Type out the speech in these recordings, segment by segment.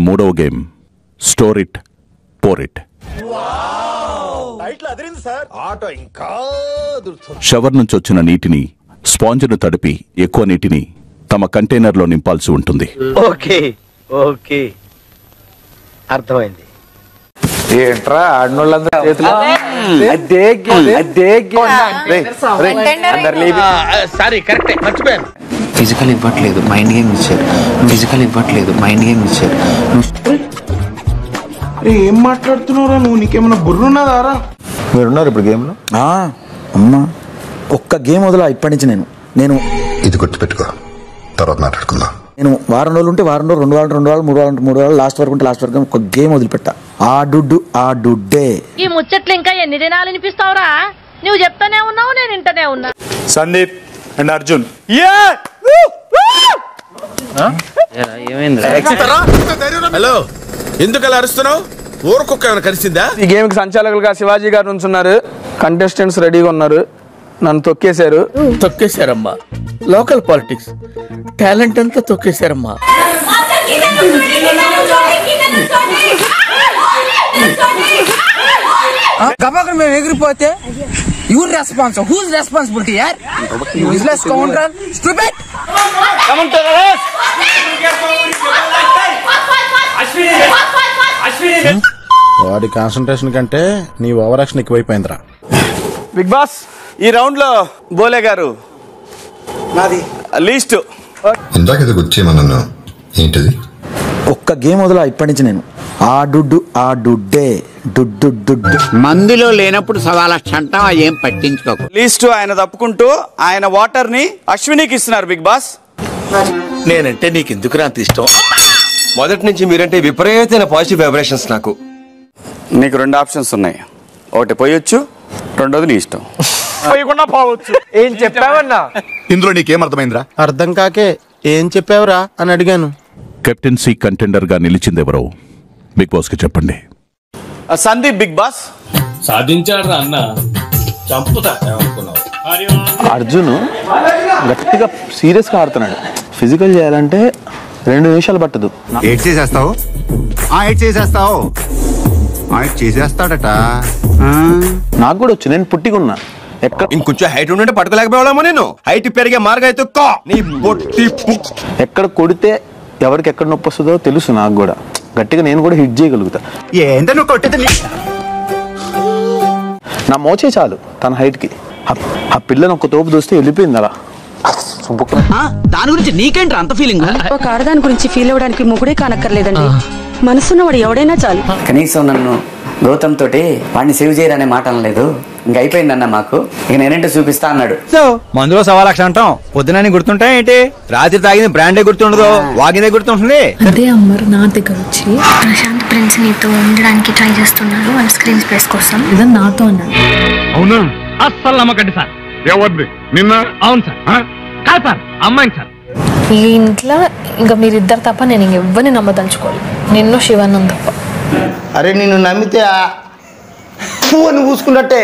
మూడవ game store it pour it. Shower నుంచి వచ్చిన నీటిని స్పాంజ్ను తడిపి ఎక్కువ నీటిని తమ కంటైనర్లో నింపాల్సి ఉంటుంది. ఓకే ఓకే అర్థమైంది. ఏంట్రా ఆడినోళ్ళందరూ చేతిలో సారీ కరెక్టే మర్చిపోయాను. ఫిజికల్ ఇవ్వట్లేదు మైండ్ గేమ్ ఇచ్చారు. ఫిజికల్ ఇవ్వట్లేదు మైండ్ గేమ్ ఇచ్చారు. ఏం మాట్లాడుతున్నావురా నువ్వు? నీకేమన్నా బుర్రున్నదారా? మీరున్నారు ఇప్పుడు గేమ్లో. అమ్మా ఒక్క గేమ్ వదలా ఇప్పటి నుంచి. నేను ఇది గుర్తుపెట్టుకో, తర్వాత మాట్లాడుకుందాం. నేను వారం రోజులు ఉంటే వారం రోజులు, 2 వారాలు 2 వారాలు, 3 వారాలు 3 వారాలు, లాస్ట్ వరకు ఉంటే లాస్ట్ వరకు ఒక గేమ్ వదిలిపెట్టా. ఆ డుడ్డే. ఈ ముచ్చట్లు ఇంకా ఎన్ని దినాలు వినిపిస్తావురా? నువ్వు చెప్తానే ఉన్నావు, నేను వింటనే ఉన్నా. సందీప్ అండ్ అర్జున్. హలో, ఎందుకు అలా అరుస్తున్నావు? ఊరకొక్క ఏమైనా కలిసిందా? ఈ గేమ్ కి సంచాలకులుగా శివాజీ గారు నుంచున్నారు. కంటెస్టెంట్స్ రెడీగా ఉన్నారు. నన్ను తొక్కేశారు. తొక్కేశారమ్మా. లోకల్ పాలిటిక్స్ టాలెంట్ అంతా తొక్కేశారమ్మా. గబాకర్ మేము ఎగిరిపోతే యూర్ రెస్పాన్స్ హూజ్ రెస్పాన్సిబిలిటీ యార్? Useless counter stupid. వాడి కాన్సంట్రేషన్ కంటే నీ ఓవర్ యాక్షన్ ఎక్కువైపోయిందిరా. బిగ్ బాస్ ఈ రౌండ్ లో బోలే గారు నాది లీస్ట్. ఇందాక ఇది గుర్చేమన్నా ఏంటిది? ఒక్క గేమ్ వదలా ఇప్పటి నుంచి. ఆ డుడ్డే. మందులో లేనప్పుడు సవాలక్ష అంటావా? ఏం పట్టించుకోకు. లీస్ట్ ఆయన తప్పుకుంటూ ఆయన వాటర్ ని అశ్వినికి ఇస్తున్నారు. బిగ్ బాస్ నేనంటే నీకు ఎందుకు అంత ఇష్టం? మొదటి నుంచి మీరంటే విపరీతమైన పాజిటివ్ వైబ్రేషన్స్ నాకు. నీకు 2 ఆప్షన్స్ ఉన్నాయి. ఒకటి పోయొచ్చు, రెండోది నీ ఇష్టం. పోయకుండా పోవచ్చు. ఏం చెప్పావన్నా? ఇందులో నీకేం అర్థమైందిరా? అర్థం కాకే ఏం చెప్పావురా అని అడిగాను. కెప్టెన్సీ కంటెండర్ గా నిలిచిందెవరో బిగ్ బాస్ కి చెప్పండి. సందీప్ బిగ్ బాస్ సాధించాడు అన్న. చంపుతా అనుకున్నావు. అర్జున్ గట్టిగా సీరియస్ గా ఆడుతున్నాడు. ఫిజికల్ చేయాలంటే 2 నిమిషాలు పట్టదు. ఏడ్ చేసేస్తావు, చేసేస్తాడట. నాకు కూడా వచ్చు. నేను పుట్టిగున్నా. ఎక్కడ ఇంకొంచెం హైట్ ఉంటే పట్టుకోలేకపోయామో. నేను హైట్ పెరిగే మార్గం అయితే ఎక్కడ కొడితే ఎవరికి ఎక్కడ నొప్పి వస్తుందో తెలుసు నాకు కూడా. గట్టిగా నేను కూడా హిట్ చేయగలుగుతా. నా మోచే చాలు తన హైట్ కి. ఆ పిల్లని ఒక తోపు దోస్తే వెళ్ళిపోయింది అలా. దాని గురించి నీకేంట్రా అంత ఫీలింగ్? ఒక ఆడదాని గురించి ఫీల్ అవ్వడానికి మొగుడే కానక్కర్లేదండి. మనసున్నవాడు ఎవడైనా చాలు. కనీసం నన్ను గౌతమ్ తోటి వాడిని సేవ్ చేయరనే మాట అనలేదు. ఇంక అయిపోయిందన్న మాకు. ఇక నేనేంటో చూపిస్తా అన్నాడు. మందులో సవాలక్ష అంటాం. పొద్దునని గుర్తుంటాయి ఏంటి? రాత్రి తాగిన బ్రాండే గుర్తుండదు, వాగిందే గుర్తుంటుంది. అదే అమ్మరు నా దగ్గర వచ్చి ప్రశాంత్ ప్రిన్స్ నీతో ఉండడానికి ట్రై చేస్తున్నాడు వాళ్ళ స్క్రీన్ స్పేస్ కోసం. ఇదని నాతో అన్నాడు. అవునా? అస్సలు నమ్మకండి సార్. ఎవరిది? నిన్న? అవును సార్. కాదు సార్, అమ్మాయిని సార్. ఈ ఇంట్లో ఇంకా మీరిద్దరు తప్ప నేను ఇంకెవ్వరిని నమ్మదలుచుకోవాలి. నిన్ను శివానంద్ తప్ప. అరే నిన్ను నమ్మితే పువ్వుని పూసుకున్నట్టే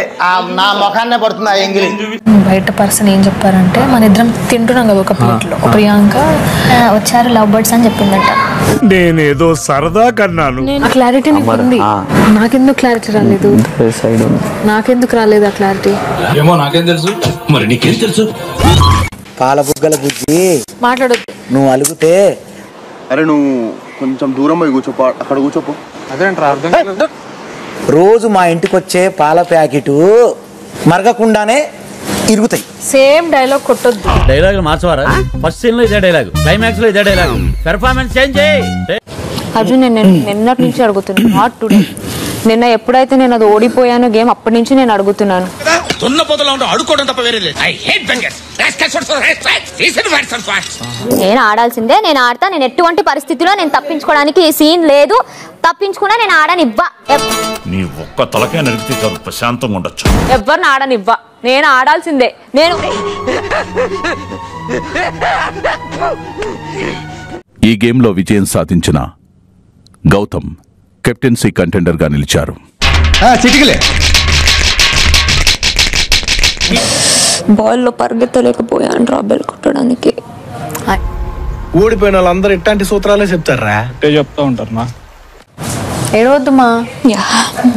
నా ముఖాన్నే పడుతుంది ఆ ఎంగిలి. బయట పర్సన్ ఏం చెప్పారంటే మన ఇద్దరం తింటున్నాం కదా ఒక ప్లేట్లో. ప్రియాంక వచ్చారు లవ్ బర్డ్స్ అని చెప్పిందట. నేనేదో సరదా కన్నాను. ఆ క్లారిటీ నీకు ఉంది. నాకెందుకు క్లారిటీ రాలేదు? నాకెందుకు రాలేదు ఆ క్లారిటీ? ఏమో నాకేం తెలుసు, మరి నీకేం తెలుసు? పాల బుగ్గల బుజ్జి మాట్లాడొద్దు. నువ్వు అలుగుతే. అరే నువ్వు కొంచెం దూరం పోయి కూర్చోపో. అక్కడ కూర్చోపో. అదేంట్రా అర్థం? రోజు మా ఇంటికి వచ్చే పాల ప్యాకెట్ మరగకుండానే ఇరుగుతాయి. సేమ్ డైలాగ్ కొట్టొద్దు. డైలాగ్ మార్చవారా? ఫస్ట్ సీన్ లో ఇదే డైలాగ్, క్లైమాక్స్ లో ఇదే డైలాగ్. పెర్ఫార్మెన్స్ చేంజ్ చేయి. అర్జున్ నేను నిన్నటి నుంచి అడుగుతున్నాను, నాట్ టుడే. నిన్న ఎప్పుడైతే నేను అది ఓడిపోయాను గేమ్, అప్పటి నుంచి నేను అడుగుతున్నాను. నేను ఆడాల్సిందే, నేను ఆడతా. నేను ఎటువంటి పరిస్థితిలో నేను తప్పించుకోవడానికి సీన్ లేదు. తప్పించుకున్నా నేను ఆడనివ్వా. నీ ఒక్క తలకే నరికితే చాలు, ప్రశాంతంగా ఉండొచ్చు. ఎవరిని ఆడనివ్వా, నేను ఆడాల్సిందే. నేను ఈ గేమ్లో విజయం సాధించిన గౌతమ్ కెప్టెన్సీ కంటెండర్ గా నిలిచారు. బాల్లో పరిగెత్తలేకపోయాను రా బెల్ కొట్టడానికి. ఓడిపోయిన వాళ్ళందరూ ఇట్లాంటి సూత్రాలే చెప్తారా చెప్తా ఉంటారు నా ఏడవద్దుమా,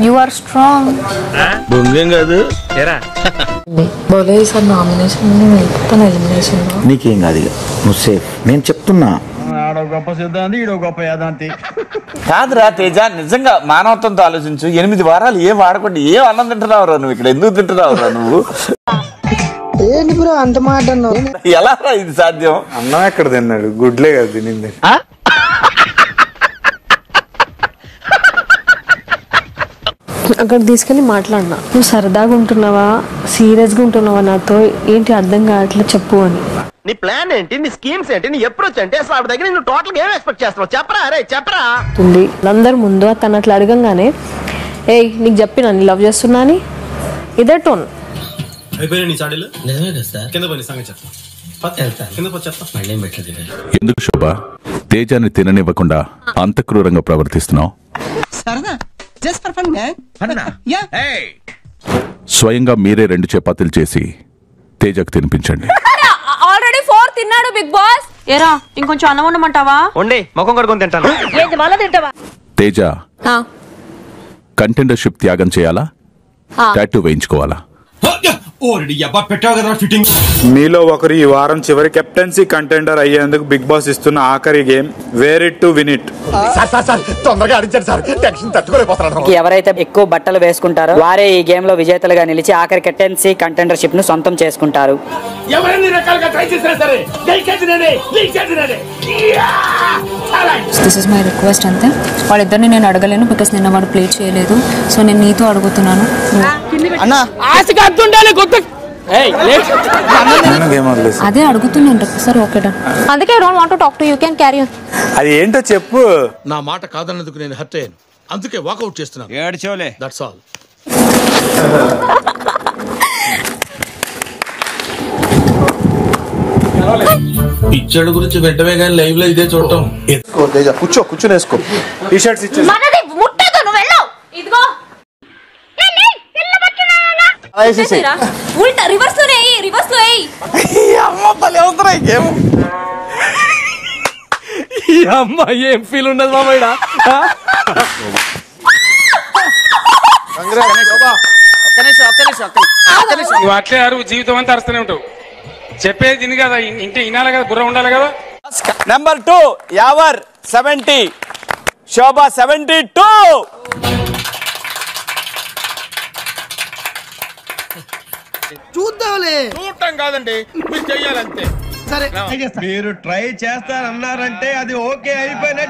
యు ఆర్ స్ట్రాంగ్. బొంగేం కాదు సార్ నామినేషన్ వెళ్ళిపోతాను ఎలిమినేషన్. నీకేం కాదు ఇక, నువ్వు సేఫ్. నేను చెప్తున్నా. ఆడో గొప్ప సిద్ధాంతి ఈడో గొప్ప యాదాంతి. కాదురా తేజ, నిజంగా మానవత్వంతో ఆలోచించు. 8 వారాలు ఏం వాడకుండా ఏం అన్నం తింటున్నావురా నువ్వు? ఇక్కడ ఎందుకు తింటున్నావురా నువ్వు? ఏంటి బ్రో అంత మాట అన్నావు? ఎలా ఇది సాధ్యం? అన్నం ఎక్కడ తిన్నాడు? గుడ్లే కదా తినింది. అక్కడ తీసుకెళ్ళి మాట్లాడినా, నువ్వు సరదాగా ఉంటున్నావా సీరియస్గా ఉంటున్నావా నాతో, ఏంటి అర్థం కావట్లేదు చెప్పు అని. నీ ప్లాన్ ఏంటి? నీ స్కీమ్స్ ఏంటి? నీ అప్రోచ్ అంటే అసలు ఆవిడ దగ్గర నువ్వు టోటల్ ఏం ఎక్స్పెక్ట్ చేస్తున్నావు? చెప్పరా అరే చెప్పరా. అందరు ముందు తను అట్లా అడగంగానే ఏయ్ నీకు చెప్పినా నీ లవ్ చేస్తున్నా అని, ఇదే టోన్. ఎందుకు శోభ తేజాన్ని తిననివ్వకుండా అంత క్రూరంగా ప్రవర్తిస్తున్నావు? స్వయంగా మీరే 2 చపాతీలు చేసి తేజకు తినిపించండి. ఆల్రెడీ 4 తిన్నాడు బిగ్ బాస్. ఏరా ఇంకొంచెం అన్నం ఉండమంటావా? ఉండి ముఖం కడుకొని తింటాను. ఏంటి మళ్ళా తింటావా? తేజ కంటెండర్షిప్ త్యాగం చేయాలా, టాటూ వేయించుకోవాలా? మీలో ఒకరు ఈ వారం చివరి కెప్టెన్సీ కంటెండర్ అయ్యేందుకు బిగ్ బాస్ ఇస్తున్న ఆఖరి game wear it to win it. ఎవరైతే ఎక్కువ బట్టలు వేసుకుంటారో వారే ఈ గేమ్ లో విజేతలుగా నిలిచి ఆఖరి కెప్టెన్సీ కంటెండర్షిప్ ను సొంతం చేసుకుంటారు. దిస్ ఇస్ మై రిక్వెస్ట్ అంతే. వాళ్ళిద్దరిని నేను అడగలేను బికాస్ నిన్న వాడు ప్లే చేయలేదు. సో నేను నీతో అడుగుతున్నాను. అదే అడుగుతున్నాను. సరే ఓకే డన్. అందుకే I don't want to talk to you. Can carry on. అది ఏంటో చెప్పు. నా మాట కాదన్నందుకు నేను హర్ట్ అయ్యాను, అందుకే వాకౌట్ చేస్తున్నాను. ఏడ్చోలే, దట్స్ ఆల్. పిచ్చడు గురించి వెంటనే కానీ లైవ్ లో ఇదే చూడటం. కూర్చో, కూర్చొని వేసుకో. టీ షర్ట్స్ ఇచ్చే ఏం ఫీల్ ఉండదు మామయ్య. అట్లే అరువు జీవితం అంతా అరుస్తూనే ఉంటావు. చెప్పేది తిని కదా, ఇంటి వినాలి కదా, బుర్ర ఉండాలి కదా. నెంబర్ 2 యావర్ 70, శోభ 72. చూద్దాంలే. చూడటం కాదండి, మీరు చెయ్యాలంతే. సరే మీరు ట్రై చేస్తారన్నారంటే అది ఓకే అయిపోయినట్టు.